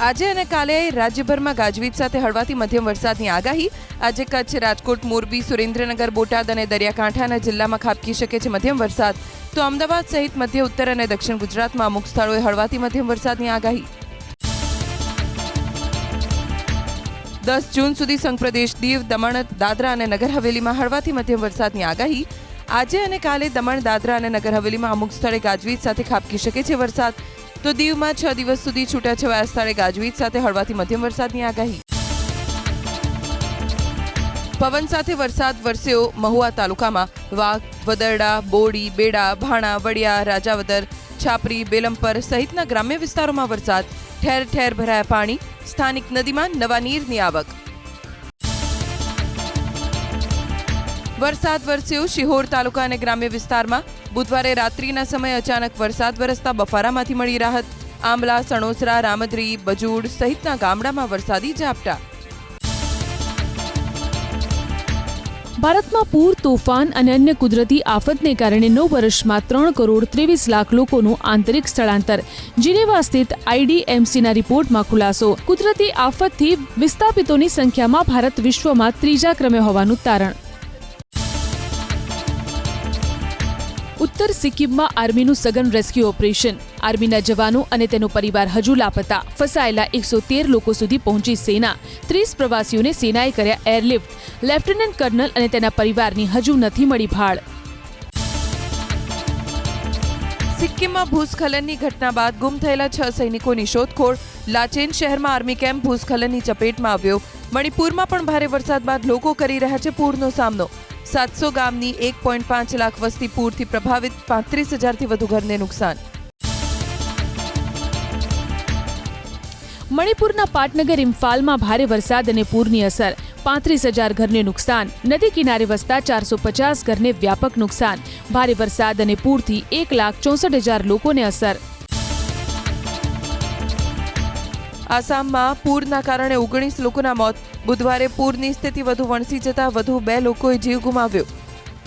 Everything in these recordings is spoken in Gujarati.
આજે અને કાલે રાજ્યભરમાં ગાજવીજ સાથે હળવાથી મધ્યમ વરસાદની આગાહી. આજે કચ્છ, રાજકોટ, મોરબી, સુરેન્દ્રનગર, બોટાદ અને દરિયાકાંઠાના જિલ્લામાં ખાબકી શકે છે મધ્યમ વરસાદ. તો અમદાવાદ સહિત મધ્ય, ઉત્તર અને દક્ષિણ ગુજરાતમાં અમુક સ્થળોએ હળવાથી મધ્યમ વરસાદની આગાહી. 10 જૂન સુધી સંઘપ્રદેશ દીવ, દમણ, દાદરા અને નગર હવેલીમાં હળવાથી મધ્યમ વરસાદની આગાહી. આજે અને કાલે દમણ, દાદરા અને નગર હવેલીમાં અમુક સ્થળે ગાજવીજ સાથે ખાબકી શકે છે વરસાદ. તો દીવમાં 6 દિવસ સુધી છૂટાછવાયા સ્થળે ગાજવીજ સાથે હળવાથી મધ્યમ વરસાદની આગાહી. પવન સાથે વરસાદ વરસ્યો મહુવા તાલુકામાં. વાઘ, વદરડા, બોડી, બેડા, ભાણા, વડિયા, રાજાવદર, છાપરી, બેલમપર સહિતના ગ્રામ્ય વિસ્તારોમાં વરસાદ. ઠેર ઠેર ભરાયા પાણી. સ્થાનિક નદીમાં નવા નીરની આવક. વરસાદ વરસ્યો શિહોર તાલુકા અને ગ્રામ્ય વિસ્તારમાં. બુધવારે રાત્રિના સમયે અચાનક વરસાદ વરસતા બફારામાંથી મળી રાહત. આંબલા, સણોસરા, રામદરી, બજૂડ સહિતના ગામડામાં વરસાદી ઝાપટા. ભારતમાં પૂર, તોફાન અને અન્ય કુદરતી આફતને કારણે 9 વર્ષમાં 3,23,00,000 લોકોનું આંતરિક સ્થળાંતર. જીનેવા સ્થિત IDMCના રિપોર્ટમાં ખુલાસો. કુદરતી આફતથી વિસ્થાપિતોની સંખ્યામાં ભારત વિશ્વમાં 3જા ક્રમે હોવાનું તારણ. ઉત્તર સિક્કિમમાં આર્મીનું સઘન રેસ્ક્યુ ઓપરેશન. આર્મીના જવાનો અને તેનો પરિવાર હજુ લાપતા. ફસાયેલા 113 લોકો સુધી પહોંચી સેના. 30 પ્રવાસીઓને સેનાએ કર્યા એરલિફ્ટ. લેફ્ટનન્ટ કર્નલ અને તેના પરિવારની હજુ નથી મળી ભાળ. સિક્કિમમાં ભૂસ્ખલનની ઘટના બાદ ગુમ થયેલા 6 સૈનિકોની શોધખોળ. લાચેન શહેરમાં આર્મી કેમ્પ ભૂસ્ખલનની ચપેટમાં આવ્યો. મણિપુરમાં પણ ભારે વરસાદ બાદ લોકો કરી રહ્યા છે પૂરનો સામનો. 700 ગામની 1.5 લાખ વસ્તી પૂરથી પ્રભાવિત. 35,000થી વધુ ઘરને નુકસાન. મણિપુરના પાટનગર ઇમ્ફાલમાં ભારે વરસાદ અને પૂરની અસર. 35,000 ઘરને નુકસાન. નદી કિનારે વસતા 450 ઘરને વ્યાપક નુકસાન. ભારે વરસાદ અને પૂરથી 1,64,000 લોકોને અસર. આસામમાં પૂરના કારણે 19 લોકોના મોત. બુધવારે પૂરની સ્થિતિ વધુ વણસી જતા વધુ 2 લોકોએ જીવ ગુમાવ્યો.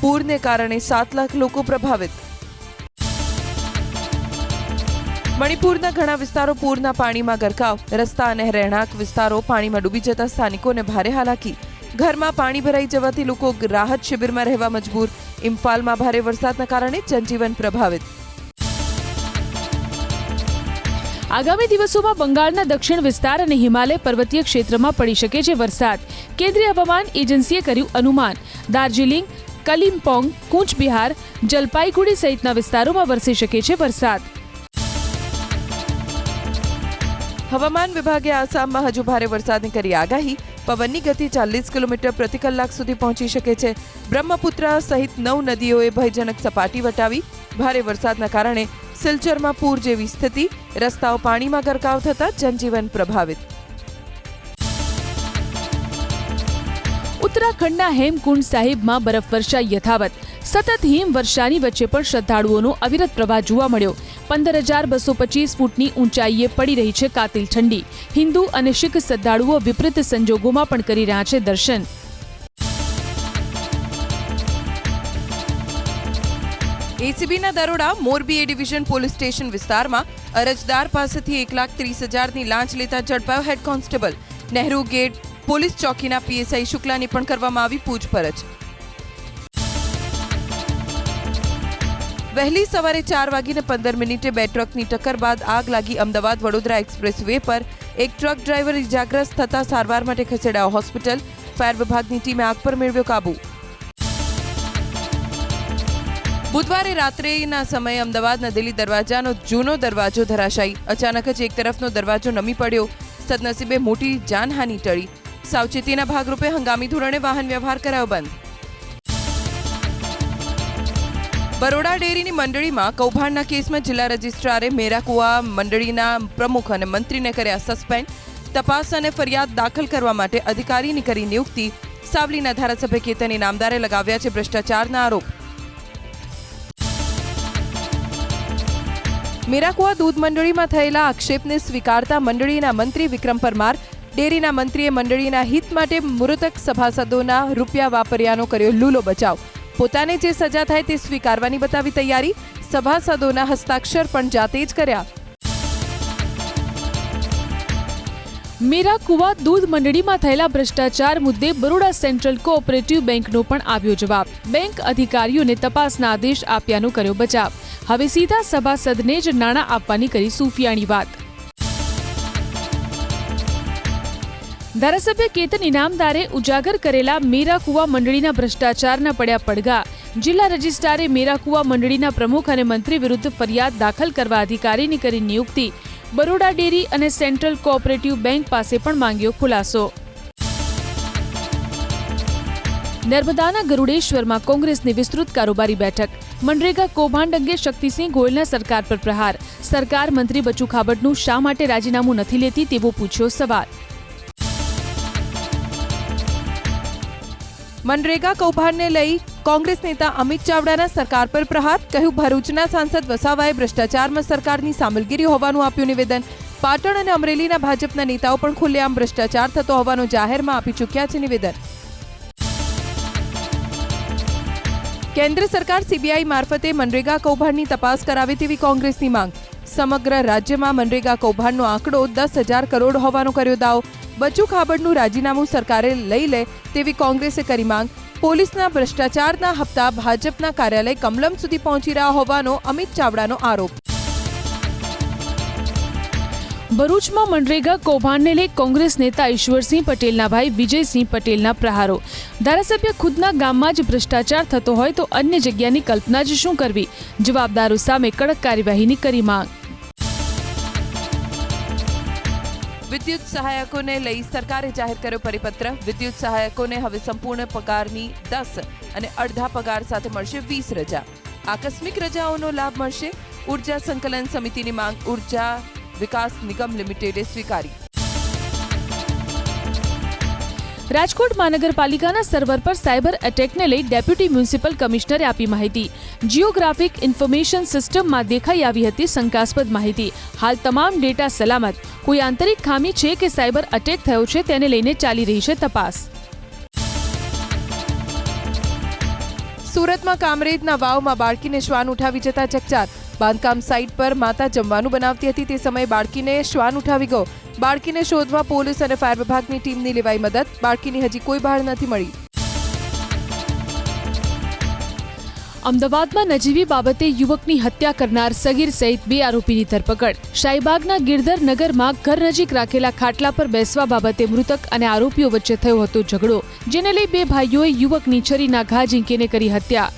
પૂરને કારણે 7 લાખ લોકો પ્રભાવિત. મણિપુરના ઘણા વિસ્તારો પૂરના પાણીમાં ગરકાવ. રસ્તા અને રહેણાંક વિસ્તારો પાણીમાં ડૂબી જતા સ્થાનિકોને ભારે હાલાકી. ઘરમાં પાણી ભરાઈ જવાથી લોકો રાહત શિબિરમાં રહેવા મજબૂર. ઇમ્ફાલમાં ભારે વરસાદના કારણે જનજીવન પ્રભાવિત. આગામી દિવસોમાં બંગાળના દક્ષિણ વિસ્તાર અને હિમાલય પર્વતીય ક્ષેત્રમાં પડી શકે છે વરસાદ. કેન્દ્રીય હવામાન એજન્સીએ કર્યું અનુમાન. દાર્જિલિંગ, કલિમ્પોંગ, કૂચ બિહાર, જલપાઈગુડી સહિતના વિસ્તારોમાં વરસી શકે છે વરસાદ. હવામાન વિભાગે આસામમાં હજુ ભારે વરસાદની કરી આગાહી. પવનની ગતિ 40 કિલોમીટર પ્રતિ કલાક સુધી પહોંચી શકે છે. બ્રહ્મપુત્રા સહિત 9 નદીઓએ ભયજનક સપાટી વટાવી. ભારે વરસાદના કારણે સિલચરમાં પૂર જેવી સ્થિતિ. રસ્તાઓ પાણીમાં ગરકાવ થતા જનજીવન પ્રભાવિત. ઉત્તરાખંડના હેમકુંડ સાહિબમાં બરફવર્ષા યથાવત. સતત હિમવર્ષાની વચ્ચે પણ શ્રદ્ધાળુઓનો અવિરત પ્રવાહ જોવા મળ્યો. 15,225 ફૂટની ઊંચાઈએ પડી રહી છે કાતિલ ઠંડી. હિન્દુ અને શીખ શ્રદ્ધાળુઓ વિપરીત સંજોગોમાં પણ કરી રહ્યા છે દર્શન. એસીબીના દરોડા Morbi A division police station વિસ્તારમાં. અરજદાર પાસેથી 1,30,000ની લાંચ લેતા ઝડપાયો head constable. Nehru gate police ચોકીના પીએસઆઈ શુક્લાની પણ કરવામાં આવી પૂછપરછ. વહેલી સવારે 4:15 બે ટ્રકની ટક્કર બાદ આગ લાગી. અમદાવાદ વડોદરા એક્સપ્રેસ વે પર એક ટ્રક ડ્રાઈવર ઇજાગ્રસ્ત થતા સારવાર માટે ખસેડાયો હોસ્પિટલ. ફાયર વિભાગની ટીમે આગ પર મેળવ્યો કાબુ. બુધવારે રાત્રેના સમયે અમદાવાદના દિલ્હી દરવાજાનો જૂનો દરવાજો ધરાશાયી. અચાનક જ એક તરફનો દરવાજો નમી પડ્યો. સદનસીબે મોટી જાનહાનિ ટળી. સાવચેતીના ભાગરૂપે હંગામી ધોરણે વાહન વ્યવહાર કરાયો બંધ. બરોડા ડેરીની મંડળીમાં કૌભાંડના કેસમાં જિલ્લા રજિસ્ટ્રારે મેરાકુવા મંડળીના પ્રમુખ અને મંત્રીને કર્યા સસ્પેન્ડ. તપાસ અને ફરિયાદ દાખલ કરવા માટે અધિકારીની કરી નિયુક્તિ. સાવલીના ધારાસભ્ય કેતન ઇનામદારે લગાવ્યા છે ભ્રષ્ટાચારના આરોપ. મેરાકુવા દૂધ મંડળીમાં થયેલા આક્ષેપને સ્વીકારતા મંડળીના મંત્રી વિક્રમ પરમાર. ડેરીના મંત્રીએ મંડળીના હિત માટે મૃતક સભાસદોના રૂપિયા વાપર્યાનો કર્યો લૂલો બચાવ. પોતાને જે સજા થાય તે સ્વીકારવાની બતાવી તૈયારી. સભાસદોના હસ્તાક્ષર પણ જાતે જ કર્યા. મેરા કુવા દૂધ મંડળીમાં થયેલા ભ્રષ્ટાચાર મુદ્દે બરોડા સેન્ટ્રલ કોઓપરેટિવ બેંકનો પણ આવ્યો જવાબ. બેંક અધિકારીઓને તપાસના આદેશ આપ્યાનો કર્યો બચાવ. હવે સીધા સભાસદને જ નાણાં આપવાની કરી સુફિયાણી વાત. ધારાસભ્ય કેતન ઇનામદારે ઉજાગર કરેલા મેરા કુવા મંડળીના ભ્રષ્ટાચારના પડ્યા પડઘા. જિલ્લા રજિસ્ટ્રારે મેરા કુવા મંડળીના પ્રમુખ અને મંત્રી વિરુદ્ધ ફરિયાદ દાખલ કરવા અધિકારીની કરી નિયુક્તિ. બરોડા ડેરી અને સેન્ટ્રલ કોઓપરેટિવ બેંક પાસે પણ માંગ્યો ખુલાસો. નર્મદાના ગરુડેશ્વરમાં કોંગ્રેસની વિસ્તૃત કારોબારી બેઠક. મનરેગા કૌભાંડ અંગે શક્તિસિંહ ગોયલના સરકાર પર પ્રહાર. સરકાર મંત્રી બચુ ખાબડનું શા માટે રાજીનામું નથી લેતી તેવો પૂછ્યો સવાલ. મનરેગા કૌભાંડને લઈ કોંગ્રેસ નેતા અમિત ચાવડાના સરકાર પર પ્રહાર. કહ્યું, ભરૂચના સાંસદ વસાવાએ ભ્રષ્ટાચારમાં સરકારની સામેલગીરી હોવાનું આપ્યું નિવેદન. પાટણ અને અમરેલીના ભાજપના નેતાઓ પણ ખુલ્લેઆમ ભ્રષ્ટાચાર થતો હોવાનું જાહેરમાં આપી ચૂક્યા છે નિવેદન. કેન્દ્ર સરકાર સીબીઆઈ મારફતે મનરેગા કૌભાંડની તપાસ કરાવે તેવી કોંગ્રેસની માંગ. સમગ્ર રાજ્યમાં મનરેગા કૌભાંડનો આંકડો 10,000 કરોડ હોવાનો કર્યો દાવો. બચુ ખાબડનું રાજીનામું સરકારે લઈ લે તેવી કોંગ્રેસે કરી માંગ. પોલીસના ભ્રષ્ટાચારના હપ્તા ભાજપના કાર્યાલય કમલમ સુધી પહોંચી રહ્યા હોવાનો અમિત ચાવડાનો આરોપ. ભરૂચમાં મનરેગા કૌભાંડને લઈ કોંગ્રેસ નેતા ઈશ્વરસિંહ પટેલના ભાઈ વિજયસિંહ પટેલના પ્રહારો. ધારાસભ્ય ખુદના ગામમાં જ ભ્રષ્ટાચાર થતો હોય તો અન્ય જગ્યાની કલ્પના જ શું કરવી. જવાબદારો સામે કડક કાર્યવાહીની કરી માંગ. વિદ્યુત સહાયકોને લઈ સરકારે જાહેર કર્યો પરિપત્ર. વિદ્યુત સહાયકોને હવે સંપૂર્ણ પગારની 10 અને અડધા પગાર સાથે મળશે 20 રજા. આકસ્મિક રજાઓનો લાભ મળશે. ઉર્જા સંકલન સમિતિની માંગ ઉર્જા વિકાસ નિગમ લિમિટેડે સ્વીકારી. રાજકોટ મહાનગરપાલિકાના સર્વર પર સાયબર એટેકને લઈ ડેપ્યુટી મ્યુનિસિપલ કમિશનરે આપી માહિતી. જિયોગ્રાફિક ઇન્ફોર્મેશન સિસ્ટમમાં દેખાઈ આવી હતી શંકાસ્પદ માહિતી. હાલ તમામ ડેટા સલામત. કોઈ આંતરિક ખામી છે કે સાયબર અટેક થયો છે તેને લઈને ચાલી રહી છે તપાસ. સુરતમાં કામરેજના વાવમાં બાળકીને શ્વાન ઉઠાવી જતા ચકચાર. બાંધકામ સાઇટ પર માતા જમવાનું બનાવતી હતી તે સમયે બાળકીને શ્વાન ઉઠાવી ગયો. બાળકીને શોધવા પોલીસ અને ફાયર વિભાગની ટીમની લેવાઈ મદદ. બાળકીની હજી કોઈ બહાર નથી મળી. અમદાવાદમાં નજીવી બાબતે યુવકની હત્યા કરનાર સગીર સહિત 2 આરોપીની ધરપકડ. શાહીબાગના ગિરધર નગરમાં ઘર નજીક રાખેલા ખાટલા પર બેસવા બાબતે મૃતક અને આરોપીઓ વચ્ચે થયો હતો ઝઘડો, જેને લઈ 2 ભાઈઓએ યુવકની છરીના ઘા ઝીંકીને કરી હત્યા.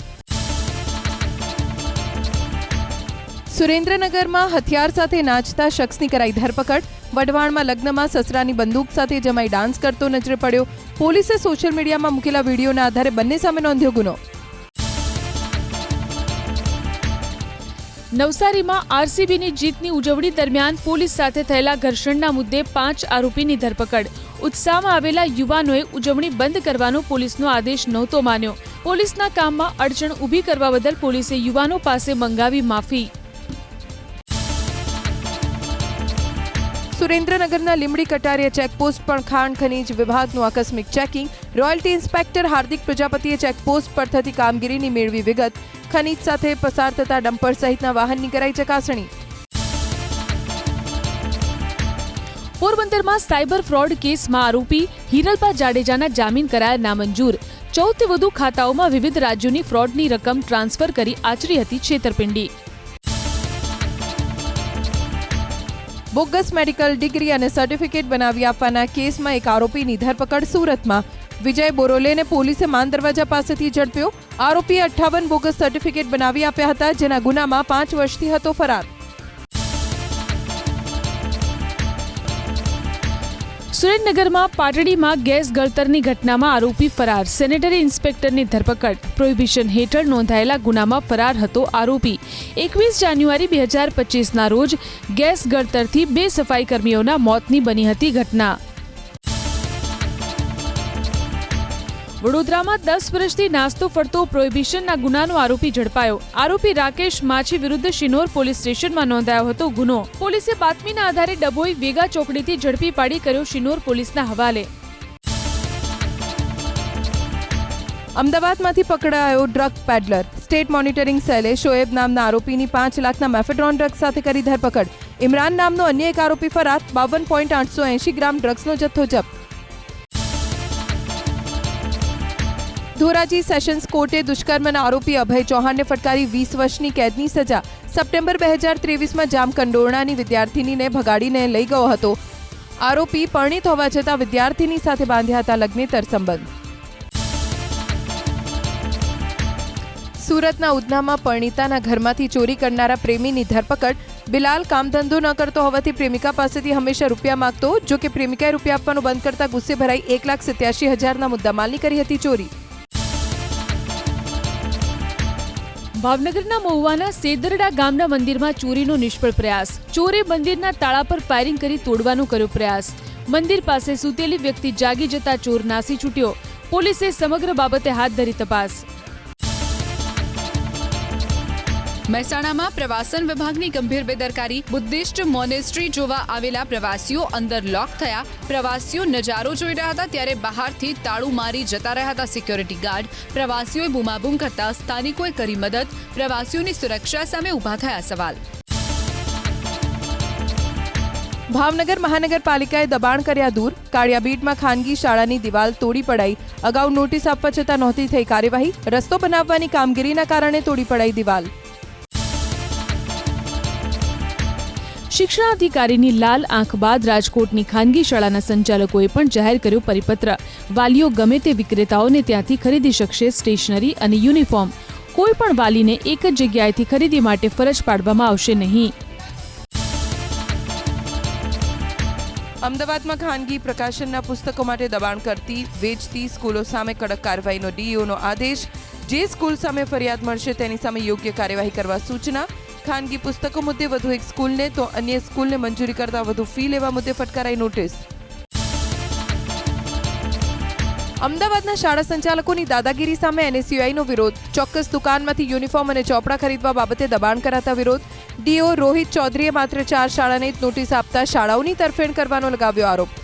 સુરેન્દ્રનગરમાં હથિયાર સાથે નાચતા શખ્સની કરાઈ ધરપકડ. વઢવાણમાં લગ્નમાં સસરાની બંદૂક સાથે જમાઈ ડાન્સ કરતો નજરે પડ્યો. પોલીસે સોશિયલ મીડિયામાં મૂકેલા વિડીયોના આધારે બંને સામે નોંધ્યો ગુનો. નવસારીમાં આરસીબીની જીતની ઉજવણી દરમિયાન પોલીસ સાથે થયેલા ઘર્ષણના મુદ્દે 5 આરોપીની ધરપકડ. ઉત્સાહમાં આવેલા યુવાનોએ ઉજવણી બંધ કરવાનો પોલીસનો આદેશ નહોતો માન્યો. પોલીસના કામમાં અડચણ ઊભી કરવા બદલ પોલીસે યુવાનો પાસે મંગાવી માફી. સુરેન્દ્રનગરના લીમડી કટારિયા ચેકપોસ્ટ પર ખાણ ખનીજ વિભાગનું આકસ્મિક ચેકિંગ. રોયલ્ટી ઇન્સ્પેક્ટર હાર્દિક પ્રજાપતિએ ચેકપોસ્ટ પર થતી કામગીરીની મેળવી વિગત. ખનીજ સાથે પસાર થતા ડમ્પર સહિતના વાહનની કરાઈ ચકાસણી. પોરબંદરમાં સાયબર ફ્રોડ કેસમાં આરોપી હિરલબા જાડેજાના જામીન કરાયા નામંજૂર. 14 થી વધુ ખાતાઓમાં વિવિધ રાજ્યોની ફ્રોડની રકમ ટ્રાન્સફર કરી આચરી હતી છેતરપિંડી. બોગસ મેડિકલ ડિગ્રી અને સર્ટિફિકેટ બનાવી આપવાના કેસમાં એક આરોપીની ધરપકડ સુરતમાં. વિજય બોરોલેને પોલીસે માન દરવાજા પાસેથી ઝડપ્યો. આરોપીએ 58 બોગસ સર્ટિફિકેટ બનાવી આપ્યા હતા, જેના ગુનામાં 5 વર્ષથી હતો ફરાર. સુરેન્દ્રનગરમાં પાટડીમાં ગેસ ગળતરની ઘટનામાં આરોપી ફરાર. સેનેટરી ઇન્સ્પેક્ટરની ધરપકડ. પ્રોહિબિશન હેઠળ નોંધાયેલા ગુનામાં ફરાર હતો આરોપી. 21 જાન્યુઆરી 2025ના રોજ ગેસ ગળતરથી 2 સફાઈ કર્મીઓના મોતની બની હતી ઘટના. વડોદરામાં 10 વર્ષથી નાસ્તો ફરતો પ્રોહિબિશનના ગુનાનો આરોપી ઝડપાયો. આરોપી રાકેશ માછી વિરુદ્ધ શિનોર પોલીસ સ્ટેશનમાં નોંધાયો હતો ગુનો. પોલીસે બાતમીના આધારે ડભોઈ વેગા ચોકડીથી ઝડપી પાડી કર્યો શિનોર પોલીસના હવાલે. અમદાવાદમાંથી પકડાયો ડ્રગ પેડલર. સ્ટેટ મોનિટરિંગ સેલે શોએબ નામના આરોપીની 5 લાખના મેફેડ્રોન ડ્રગ્સ સાથે કરી ધરપકડ. ઇમરાન નામનો અન્ય એક આરોપી ફરાર. 52.880 ગ્રામ ડ્રગ્સનો જથ્થો જપ્ત. ધોરાજી સેશન્સ કોર્ટે દુષ્કર્મના આરોપી અભય ચૌહાણને ફટકારી 20 વર્ષની કેદની સજા. સપ્ટેમ્બર 2023માં જામકંડોરણાની વિદ્યાર્થિનીને ભગાડીને લઈ ગયો હતો. આરોપી પરણિત હોવા છતાં વિદ્યાર્થિની સાથે બાંધ્યા હતા લગ્નેતર સંબંધ. સુરતના ઉધનામાં પરણિતાના ઘરમાંથી ચોરી કરનારા પ્રેમીની ધરપકડ. બિલાલ કામધંધો ન કરતો હોવાથી પ્રેમિકા પાસેથી હંમેશા રૂપિયા માંગતો. જો કે પ્રેમિકાએ રૂપિયા આપવાનું બંધ કરતા ગુસ્સે ભરાઈ 1,87,000ના મુદ્દામાલની કરી હતી ચોરી. ભાવનગરના મહુવાના સેદરડા ગામના મંદિરમાં ચોરીનો નિષ્ફળ પ્રયાસ. ચોરે મંદિરના તાળા પર ફાયરિંગ કરી તોડવાનો કર્યો પ્રયાસ. મંદિર પાસે સૂતેલી વ્યક્તિ જાગી જતા ચોર નાસી છૂટ્યો. પોલીસે સમગ્ર બાબતે હાથ ધરી તપાસ. મહેસાણામાં પ્રવાસન વિભાગની ગંભીર બેદરકારી. બુદ્ધિસ્ટ મોનેસ્ટ્રી જોવા આવેલા પ્રવાસીઓ અંદર લોક થયા. પ્રવાસીઓ નજારો જોઈ રહ્યા હતા ત્યારે બહારથી તાળું મારી જતા રહ્યા હતા સિક્યોરિટી ગાર્ડ. પ્રવાસીઓએ બૂમાબૂમ કરતા સ્થાનિકોએ કરી મદદ. પ્રવાસીઓની સુરક્ષા સામે ઊભા થયા સવાલ. ભાવનગર મહાનગરપાલિકાએ દબાણ કર્યા દૂર. કાળિયાબીડમાં ખાનગી શાળાની દિવાલ તોડી પડાઈ. અગાઉ નોટિસ આપવા છતાં નહોતી થઈ કાર્યવાહી. રસ્તો બનાવવાની કામગીરીના કારણે તોડી પડાઈ દિવાલ. શિક્ષણાધિકારીની લાલ આંખ બાદ રાજકોટની ખાનગી શાળાના સંચાલકોએ પણ જાહેર કર્યો પરિપત્ર. વાલીઓ ગમે તે વિક્રેતાઓને ત્યાંથી ખરીદી શકશે સ્ટેશનરી અને યુનિફોર્મ. કોઈ પણ વાલીને એક જ જગ્યાએથી ખરીદી માટે ફરજ પાડવામાં આવશે નહીં. અમદાવાદમાં ખાનગી પ્રકાશનના પુસ્તકો માટે દબાણ કરતી વેચતી સ્કૂલો સામે કડક કાર્યવાહીનો ડીઈઓનો આદેશ. જે સ્કૂલ સામે ફરિયાદ મળશે તેની સામે યોગ્ય કાર્યવાહી કરવા સૂચના. ખાનગી પુસ્તકો મુદ્દે વધુ એક સ્કૂલને તો અન્ય સ્કૂલને મંજૂરી કરતા વધુ ફી લેવા મુદ્દે ફટકારાઈ નોટિસ. અમદાવાદના શાળા સંચાલકોની દાદાગીરી સામે એનએસયુઆઈનો વિરોધ. ચોક્કસ દુકાનમાંથી યુનિફોર્મ અને ચોપડા ખરીદવા બાબતે દબાણ કરાતા વિરોધ. ડીઓ રોહિત ચૌધરીએ માત્ર 4 શાળાને જ નોટિસ આપતા શાળાઓની તરફેણ કરવાનો લગાવ્યો આરોપ.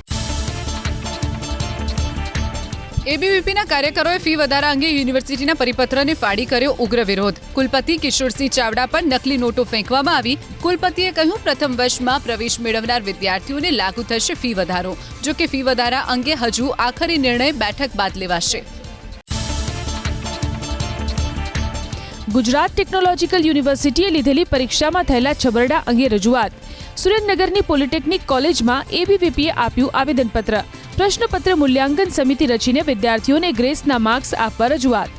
એબીવીપીના કાર્યકરોએ ફી વધારા અંગે યુનિવર્સિટીના પરિપત્રને ફાડી કર્યો ઉગ્ર વિરોધ. કુલપતિ કિશોરસિંહ ચાવડા પર નકલી નોટો ફેંકવામાં આવી. કુલપતિએ કહ્યું પ્રથમ વર્ષમાં પ્રવેશ મેળવનાર વિદ્યાર્થીઓને લાગુ થશે ફી વધારો. જો કે ફી વધારા અંગે હજુ આખરી નિર્ણય બેઠક બાદ લેવાશે. ગુજરાત ટેકનોલોજીકલ યુનિવર્સિટીએ લીધેલી પરીક્ષામાં થયેલા છબરડા અંગે રજૂઆત. સુરેન્દ્રનગરની પોલિટેકનિક કોલેજમાં એબીવીપીએ આપ્યું આવેદનપત્ર. પ્રશ્નપત્ર મૂલ્યાંકન સમિતિ રચીને વિદ્યાર્થીઓને ગ્રેસના માર્ક્સ આપવા રજૂઆત.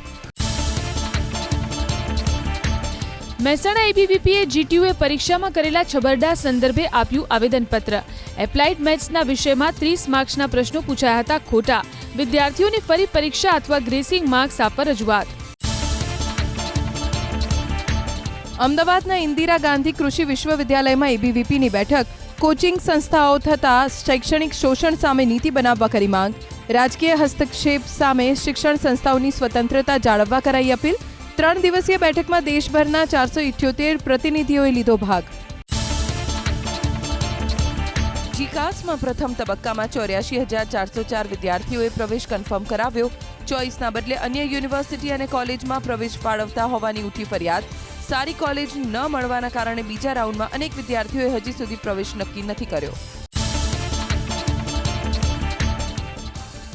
મહેસાણા એબીવીપીએ જીટીયુએ પરીક્ષામાં કરેલા છબરડા સંદર્ભે આપ્યું આવેદનપત્ર. એપ્લાઇડ મેથ્સના વિષયમાં 30 માર્ક્સના પ્રશ્નો પૂછાયા હતા ખોટા. વિદ્યાર્થીઓને ફરી પરીક્ષા અથવા ગ્રેસિંગ માર્ક્સ આપવા રજૂઆત. અમદાવાદના ઇન્દિરા ગાંધી કૃષિ વિશ્વવિદ્યાલયમાં એબીવીપીની બેઠક. કોચિંગ સંસ્થાઓ થતા શૈક્ષણિક શોષણ સામે નીતિ બનાવવા કરી માંગ. રાજકીય હસ્તક્ષેપ સામે શિક્ષણ સંસ્થાઓની સ્વતંત્રતા જાળવવા કરાઈ અપીલ. 3 દિવસીય બેઠકમાં દેશભરના 478 પ્રતિનિધિઓએ લીધો ભાગ. જીકાસમાં પ્રથમ તબક્કામાં 84,404 વિદ્યાર્થીઓએ પ્રવેશ કન્ફર્મ કરાવ્યો. ચોઇસના બદલે અન્ય યુનિવર્સિટી અને કોલેજમાં પ્રવેશ ફાળવતા હોવાની ઉઠી ફરિયાદ. સારી કોલેજ ન મળવાના કારણે બીજા રાઉન્ડમાં અનેક વિદ્યાર્થીઓએ હજી સુધી પ્રવેશ નક્કી નથી કર્યો.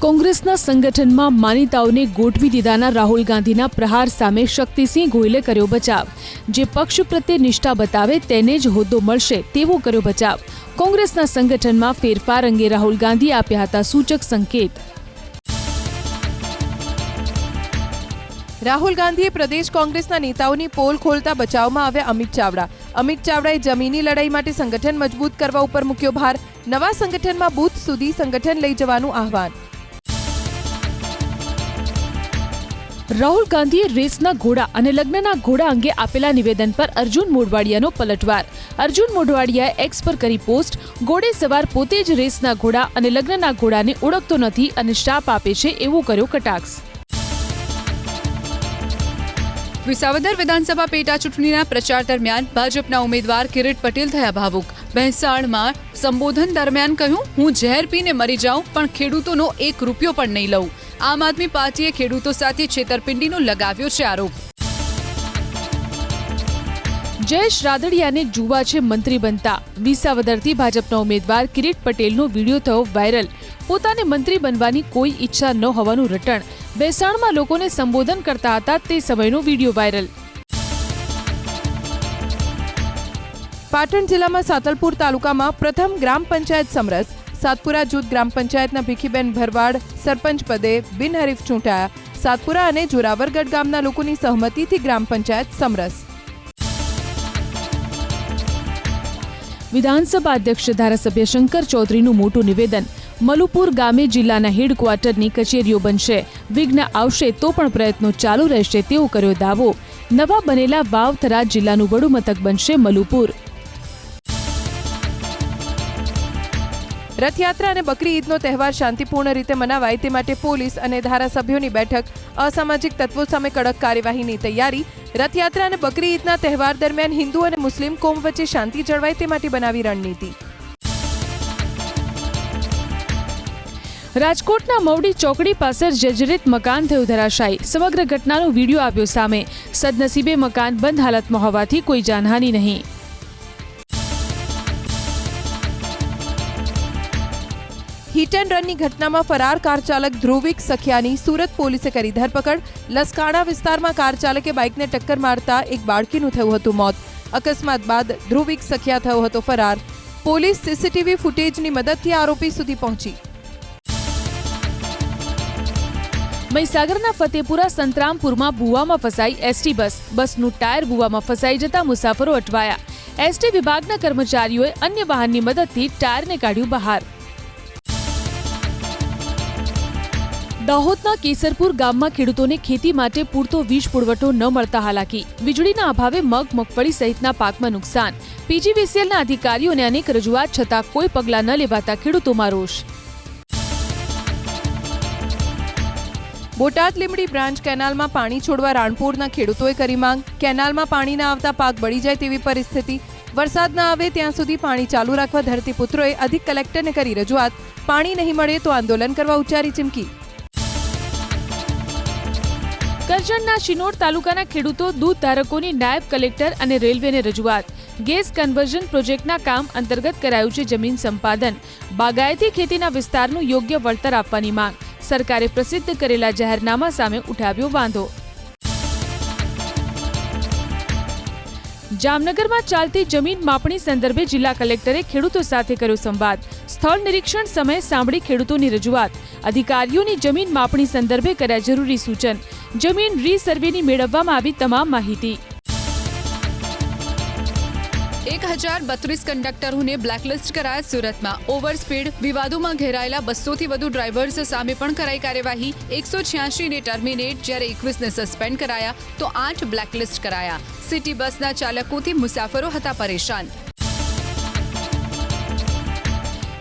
કોંગ્રેસના સંગઠનમાં માનીતાઓને ગોઠવી દીધાના રાહુલ ગાંધીના પ્રહાર સામે શક્તિસિંહ ગોહિલે કર્યો બચાવ. જે પક્ષ પ્રત્યે નિષ્ઠા બતાવે તેને જ હોદ્દો મળશે તેવો કર્યો બચાવ. કોંગ્રેસના સંગઠનમાં ફેરફાર અંગે રાહુલ ગાંધીએ આપ્યા હતા સૂચક સંકેત. રાહુલ ગાંધીએ પ્રદેશ કોંગ્રેસના નેતાઓની પોલ ખોલતા બચાવમાં આવ્યા અમિત ચાવડા. અમિત ચાવડાએ જમીની લડાઈ માટે સંગઠન મજબૂત કરવા ઉપર મૂક્યો ભાર. નવા સંગઠનમાં બૂથ સુધી સંગઠન લઈ જવાનું આહવાન. રાહુલ ગાંધીએ રેસના ઘોડા અને લગ્નના ઘોડા અંગે આપેલા નિવેદન પર અર્જુન મોઢવાડિયાનો પલટવાર. અર્જુન મોઢવાડિયાએ એક્સ પર કરી પોસ્ટ. ઘોડે સવાર પોતે જ રેસના ઘોડા અને લગ્નના ઘોડાને ઓળખતો નથી અને શાપ આપે છે એવો કર્યો કટાક્ષ. વિસાવદર વિધાનસભા પેટા ચૂંટણીના પ્રચાર દરમિયાન ભાજપના ઉમેદવાર કિરીટ પટેલ થયા ભાવુક. ભેંસાણમાં સંબોધન દરમિયાન કહ્યું, હું ઝેર પીને મરી જાઉં પણ ખેડૂતોનો 1 રૂપિયો પણ નહીં લઉં. આમ આદમી પાર્ટીએ ખેડૂતો સાથે છેતરપિંડીનો લગાવ્યો છે આરોપ. જયેશ રાદડિયાને જુવા છે મંત્રી બનતા. વિસાવદરથી ભાજપના ઉમેદવાર કિરીટ પટેલનો વિડીયો થયો વાયરલ. પોતાને મંત્રી બનવાની કોઈ ઈચ્છા ન હોવાનું રટણ. બેસાણમાં લોકોને સંબોધન કરતા હતા તે સમયનો વિડીયો વાયરલ. પાટણ જિલ્લામાં સાતલપુર તાલુકામાં પ્રથમ ગ્રામ પંચાયત સમરસ. સાતપુરા જૂથ ગ્રામ પંચાયતના ભીખીબેન ભરવાડ સરપંચ પદે બિનહરીફ ચૂંટાયા. સાતપુરા અને જોરાવરગઢ ગામના લોકોની સહમતિથી ગ્રામ પંચાયત સમરસ. વિધાનસભા અધ્યક્ષ ધારાસભ્ય શંકર ચૌધરીનું મોટું નિવેદન. મલુપુર ગામે જિલ્લાના હેડક્વાર્ટરની કચેરીઓ બનશે. વિઘ્ન આવશે તો પણ પ્રયત્નો ચાલુ રહેશે તેવો કર્યો દાવો. નવા બનેલા વાવથરા જિલ્લાનું વડું મથક બનશે મલુપુર. રથયાત્રા અને બકરી ઈદનો તહેવાર શાંતિપૂર્ણ રીતે મનાવાય તે માટે પોલીસ અને ધારાસભ્યોની બેઠક. અસામાજિક તત્વો સામે કડક કાર્યવાહીની તૈયારી. રથયાત્રા અને બકરી ઈદના તહેવાર દરમિયાન હિન્દુ અને મુસ્લિમ કોમ વચ્ચે શાંતિ જળવાય તે માટે બનાવી રણનીતિ. રાજકોટના મવડી ચોકડી પાસે જર્જરિત મકાન થયું ધરાશાયી. સમગ્ર ઘટનાનો વિડીયો આવ્યો સામે. સદનસીબે મકાન બંધ હાલતમાં હોવાથી કોઈ જાનહાનિ નહીં. હિટ એન્ડ રનની ઘટનામાં ફરાર કાર ચાલક ધ્રુવિક સખિયાની સુરત પોલીસે કરી ધરપકડ. લસકાણા વિસ્તારમાં કાર ચાલકે બાઇકને ટક્કર મારતા એક બાળકીનું થયું હતું મોત. અકસ્માત બાદ ધ્રુવિક સખિયા થયો હતો ફરાર. પોલીસ સીસીટીવી ફૂટેજની મદદથી આરોપી સુધી પહોંચી. મહીસાગરના ફતેપુરા સંતરામપુરમાં ભૂવામાં ફસાઈ એસટી બસ. બસનું ટાયર ભૂવામાં ફસાઈ જતા મુસાફરો અટવાયા. એસટી વિભાગના કર્મચારીઓએ અન્ય વાહનની મદદથી ટાયરને કાઢ્યું બહાર. દાહોદના કેસરપુર ગામમાં ખેડૂતોને ખેતી માટે પૂરતો વીજ પુરવઠો ન મળતા હાલાકી. વીજળીના અભાવે મગફળી સહિતના પાકમાં નુકસાન. પીજીવીસીએલના અધિકારીઓને અનેક રજૂઆત છતાં કોઈ પગલાં ન લેવાતા ખેડૂતોમાં રોષ. બોટાદ લીંબડી બ્રાન્ચ કેનાલમાં પાણી છોડવા રાણપુરના ખેડૂતોએ કરી માંગ. કેનાલમાં પાણી ન આવતા પાક બળી જાય તેવી પરિસ્થિતિ. વરસાદ ન આવે ત્યાં સુધી પાણી ચાલુ રાખવા ધરતીપુત્રોએ અધિક કલેક્ટરને કરી રજૂઆત. પાણી નહીં મળે તો આંદોલન કરવા ઉચ્ચારી ચીમકી. કરજણના શિનોર તાલુકાના ખેડૂતો દૂધ ધારકોની નાયબ કલેક્ટર અને રેલવેને રજૂઆત. ગેસ કન્વર્ઝન પ્રોજેક્ટના કામ અંતર્ગત કરાયું છે જમીન સંપાદન. બાગાયતી ખેતીના વિસ્તારનું યોગ્ય વળતર આપવાની માંગ. સરકારે પ્રસિદ્ધ કરેલા જાહેરનામા સામે ઉઠાવ્યો વાંધો. જામનગરમાં ચાલતી જમીન માપણી સંદર્ભે જિલ્લા કલેક્ટરે ખેડૂતો સાથે કર્યો સંવાદ. સ્થળ નિરીક્ષણ સમયે સાંભળી ખેડૂતોની રજૂઆત. અધિકારીઓની જમીન માપણી સંદર્ભે કર્યા જરૂરી સૂચન. જમીન રીસર્વેની મેળવવામાં આવી તમામ માહિતી. 1032 કંડક્ટરોને બ્લેકલિસ્ટ કરાયા સુરતમાં. ઓવર સ્પીડ વિવાદોમાં ઘેરાયેલા 200થી વધુ ડ્રાઈવર્સ સામે પણ કરાઈ કાર્યવાહી. 186 ને ટર્મિનેટ, જ્યારે 21 ને સસ્પેન્ડ કરાયા તો 8 બ્લેકલિસ્ટ કરાયા. સિટી બસના ચાલકોથી મુસાફરો હતા પરેશાન.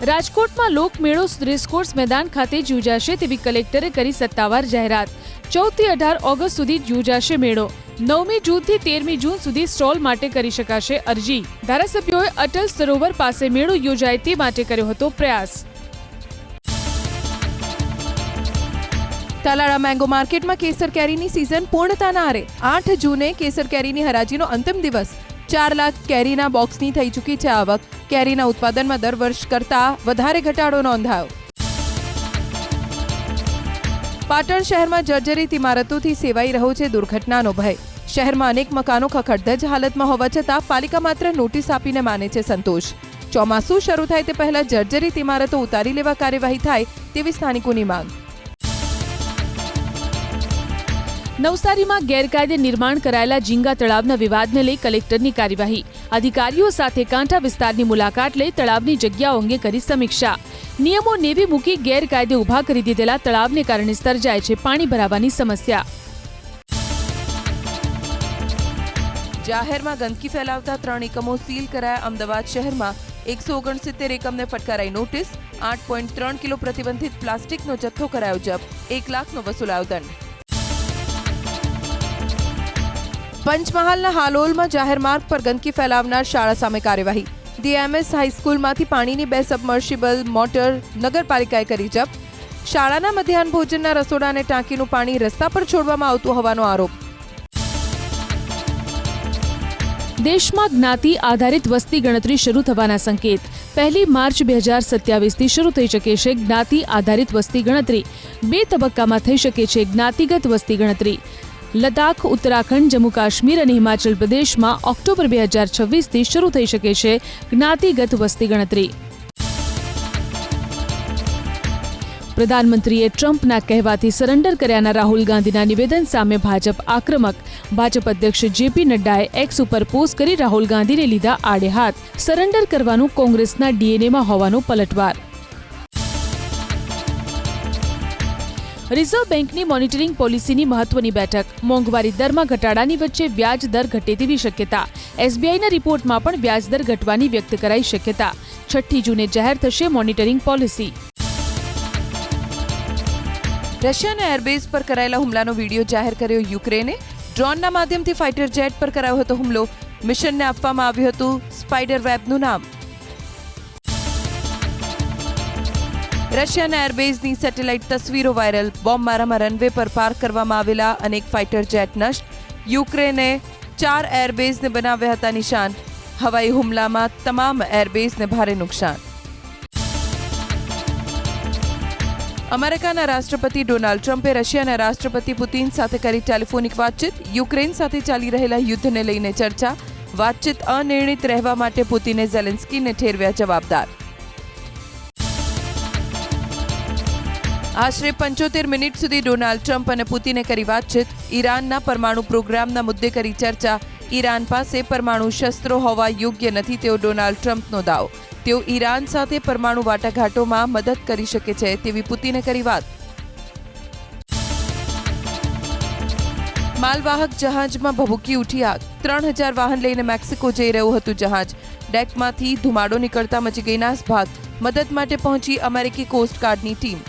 રાજકોટમાં લોકમેળો રેસકોર્સ મેદાન ખાતે જ યોજાશે તેવી કલેક્ટરે કરી સત્તાવાર જાહેરાત. 14 થી 18 ઓગસ્ટ સુધી યોજાશે મેળો. 9મી જૂનથી 13મી જૂન સુધી સ્ટોલ માટે કરી શકાશે અરજી. ધારાસભ્યોએ અટલ સરોવર પાસે મેળો યોજાય તે માટે કર્યો હતો પ્રયાસ. તાલાળા મેંગો માર્કેટમાં કેસર કેરીની સિઝન પૂર્ણતાના આરે. 8 જૂને કેસર કેરીની હરાજીનો અંતિમ દિવસ. 4 લાખ કેરીના બોક્સની થઈ ચૂકી છે આવક. કેરીના ઉત્પાદનમાં દર વર્ષ કરતાં વધારે ઘટાડો નોંધાયો. પાટણ શહેરમાં જર્જરિત ઇમારતોથી સેવાઈ રહ્યો છે દુર્ઘટનાનો ભય. શહેરમાં અનેક મકાનો ખખડધજ હાલતમાં હોવા છતાં પાલિકા માત્ર નોટિસ આપીને માને છે સંતોષ. ચોમાસું શરૂ થાય તે પહેલા જર્જરિત ઇમારતો ઉતારી લેવા કાર્યવાહી થાય તેવી સ્થાનિકોની માંગ. નવસારીમાં ગેરકાયદે નિર્માણ કરાયેલા ઝીંગા તળાવના વિવાદને લઈ કલેક્ટરની કાર્યવાહી. અધિકારીઓ સાથે કાંઠા વિસ્તારની મુલાકાત લઈ તળાવની જગ્યાઓ અંગે કરી સમીક્ષા. નિયમો નેવી મૂકી ગેરકાયદે ઉભા કરી દીધેલા તળાવને કારણે સર્જાય છે પાણી ભરાવાની સમસ્યા. જાહેરમાં ગંદકી ફેલાવતા 3 એકમો સીલ કરાયા. અમદાવાદ શહેરમાં 169 એકમને ફટકારાઈ નોટિસ. 8.3 કિલો પ્રતિબંધિત પ્લાસ્ટિકનો જથ્થો કરાયો જપ્ત. 1 લાખનો વસૂલાયો દંડ. પંચમહાલના હાલોલમાં જાહેર માર્ગ પર ગંદકી ફેલાવનાર શાળા સામે કાર્યવાહી. ડીએમએસ હાઈસ્કૂલમાંથી પાણીની 2 સબમર્સિબલ મોટર નગરપાલિકાએ કરી જપ્ત. શાળાના મધ્યાહન ભોજનના રસોડા અને ટાંકીનું પાણી રસ્તા પર છોડવામાં આવતું હોવાનો આરોપ. દેશમાં જ્ઞાતિ આધારિત વસ્તી ગણતરી શરૂ થવાના સંકેત. 1 માર્ચ 2027થી શરૂ થઈ શકે છે જ્ઞાતિ આધારિત વસ્તી ગણતરી. 2 તબક્કામાં થઈ શકે છે જ્ઞાતિગત વસ્તી ગણતરી. લદ્દાખ, ઉત્તરાખંડ, જમ્મુ કાશ્મીર અને હિમાચલ પ્રદેશમાં ઓક્ટોબર 2026થી શરૂ થઈ શકે છે જ્ઞાતિગત વસ્તી ગણતરી. પ્રધાનમંત્રીએ ટ્રમ્પના કહેવાથી સરેન્ડર કર્યાના રાહુલ ગાંધીના નિવેદન સામે ભાજપ આક્રમક. ભાજપ અધ્યક્ષ જેપી નડ્ડાએ એક્સ ઉપર પોસ્ટ કરી રાહુલ ગાંધીને લીધા આડે હાથ. સરેન્ડર કરવાનું કોંગ્રેસના ડીએનએમાં હોવાનો પલટવાર. રિઝર્વ બેંકની મોનિટરિંગ પોલિસીની મહત્વની બેઠક. મોંઘવારી દરમાં ઘટાડાની વચ્ચે વ્યાજ દર ઘટે તેવી શક્યતા. એસબીઆઈના રિપોર્ટમાં પણ વ્યાજ દર ઘટવાની વ્યક્ત કરાઈ શક્યતા. 6 જૂને જાહેર થશે મોનિટરિંગ પોલિસી. રશિયાના એરબેઝ પર કરાયેલા હુમલાનો વિડીયો જાહેર કર્યો યુક્રેને. ડ્રોનના માધ્યમથી ફાઇટર જેટ પર કરાયો હતો હુમલો. મિશનને આપવામાં આવ્યું હતું સ્પાઇડર વેબનું નામ. રશિયાના એરબેઝની સેટેલાઇટ તસવીરો વાયરલ. બોમ્બમારામાં રનવે પર પાર્ક કરવામાં આવેલા અનેક ફાઇટર જેટ નષ્ટ. યુક્રેને 4 એરબેઝને બનાવ્યા હતા નિશાન. હવાઈ હુમલામાં તમામ એરબેઝને ભારે નુકસાન. અમેરિકાના રાષ્ટ્રપતિ ડોનાલ્ડ ટ્રમ્પે રશિયાના રાષ્ટ્રપતિ પુતિન સાથે કરી ટેલિફોનિક વાતચીત. યુક્રેન સાથે ચાલી રહેલા યુદ્ધને લઈને ચર્ચા. વાતચીત અનિર્ણિત રહેવા માટે પુતિને ઝેલેન્સ્કીને ઠેરવ્યા જવાબદાર. આશરે 75 મિનિટ સુધી ડોનાલ્ડ ટ્રમ્પ અને પુતિને કરી વાતચીત. ઈરાનના પરમાણુ પ્રોગ્રામના મુદ્દે કરી ચર્ચા. ઈરાન પાસે પરમાણુ શસ્ત્રો હોવા યોગ્ય નથી તેવો ડોનાલ્ડ ટ્રમ્પનો દાવો. તેઓ ઈરાન સાથે પરમાણુ વાટાઘાટોમાં મદદ કરી શકે છે તેવી પુતિને કરી વાત. માલવાહક જહાજમાં ભભૂકી ઉઠી આગ. 3000 વાહન લઈને મેક્સિકો જઈ રહ્યું હતું જહાજ. ડેકમાંથી ધુમાડો નીકળતા મચી ગઈ નાસભાગ. મદદ માટે પહોંચી અમેરિકી કોસ્ટગાર્ડની ટીમ.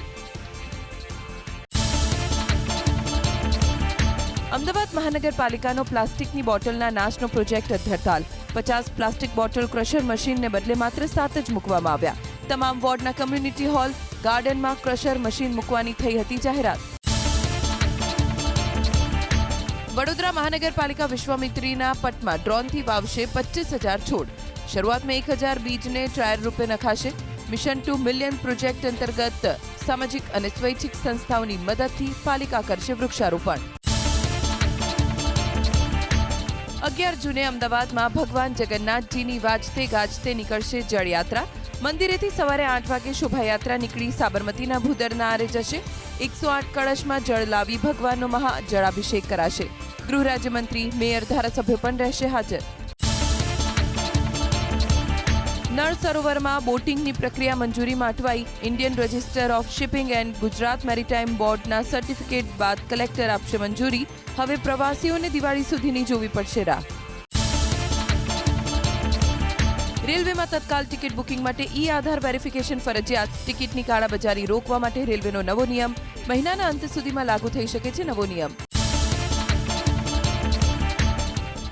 અમદાવાદ મહાનગરપાલિકાનો પ્લાસ્ટિકની બોટલના નાશનો પ્રોજેક્ટ અધ્ધરતાલ. 50 પ્લાસ્ટિક બોટલ ક્રશર મશીનને બદલે માત્ર 7 જ મૂકવામાં આવ્યા. તમામ વોર્ડના કમ્યુનિટી હોલ, ગાર્ડનમાં ક્રશર મશીન મૂકવાની થઈ હતી જાહેરાત. વડોદરા મહાનગરપાલિકા વિશ્વામિત્રીના પટમાં ડ્રોનથી વાવશે 25,000 છોડ. શરૂઆતમાં 1,000 બીજને ટ્રાયલ રૂપે નખાશે. મિશન 2 મિલિયન પ્રોજેક્ટ અંતર્ગત સામાજિક અને સ્વૈચ્છિક સંસ્થાઓની મદદથી પાલિકા કરશે વૃક્ષારોપણ. 11 જૂને અમદાવાદમાં ભગવાન જગન્નાથજીની વાજતે ગાજતે નીકળશે જળયાત્રા. મંદિરેથી સવારે 8 વાગે શોભાયાત્રા નીકળી સાબરમતીના ભૂદરના આરે જશે. 108 કળશમાં જળ લાવી ભગવાનનો મહાજળાભિષેક કરાશે. ગૃહ રાજ્યમંત્રી, મેયર, ધારાસભ્યો પણ રહેશે હાજર. નળ સરોવરમાં બોટિંગની પ્રક્રિયા મંજૂરીમાં અટવાઈ. Indian register of shipping and Gujarat maritime બોર્ડના સર્ટિફિકેટ બાદ કલેક્ટર આપશે મંજૂરી. હવે પ્રવાસીઓને દિવાળી સુધીની જોવી પડશે રાહ. રેલવેમાં તત્કાલ ટિકિટ બુકિંગ માટે ઈ-આધાર વેરિફિકેશન ફરજિયાત. ટિકિટની કાળાબજારી રોકવા માટે રેલવેનો નવો નિયમ. મહિનાના અંત સુધીમાં લાગુ થઈ શકે છે નવો નિયમ.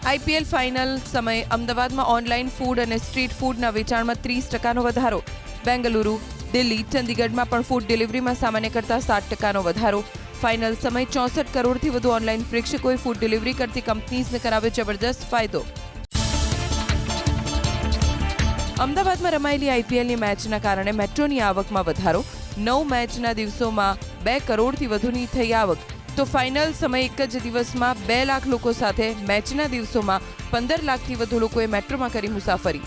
આઈપીએલ ફાઇનલ સમયે અમદાવાદમાં ઓનલાઈન ફૂડ અને સ્ટ્રીટ ફૂડના વેચાણમાં 30% વધારો. બેંગલુરુ, દિલ્હી, ચંદીગઢમાં પણ ફૂડ ડિલિવરીમાં સામાન્ય કરતાં 7% વધારો. ફાઇનલ સમય 64 કરોડથી વધુ ઓનલાઈન પ્રેક્ષકોએ ફૂડ ડિલિવરી કરતી કંપનીઝને કરાવ્યો જબરદસ્ત ફાયદો. અમદાવાદમાં રમાયેલી આઈપીએલની મેચના કારણે મેટ્રોની આવકમાં વધારો. 9 મેચના દિવસોમાં 2 કરોડથી વધુની થઈ આવક. તો ફાઇનલ સમય એક જ દિવસમાં 2 લાખ લોકો સાથે મેચના દિવસોમાં 15 લાખથી વધુ લોકોએ મેટ્રોમાં કરી મુસાફરી.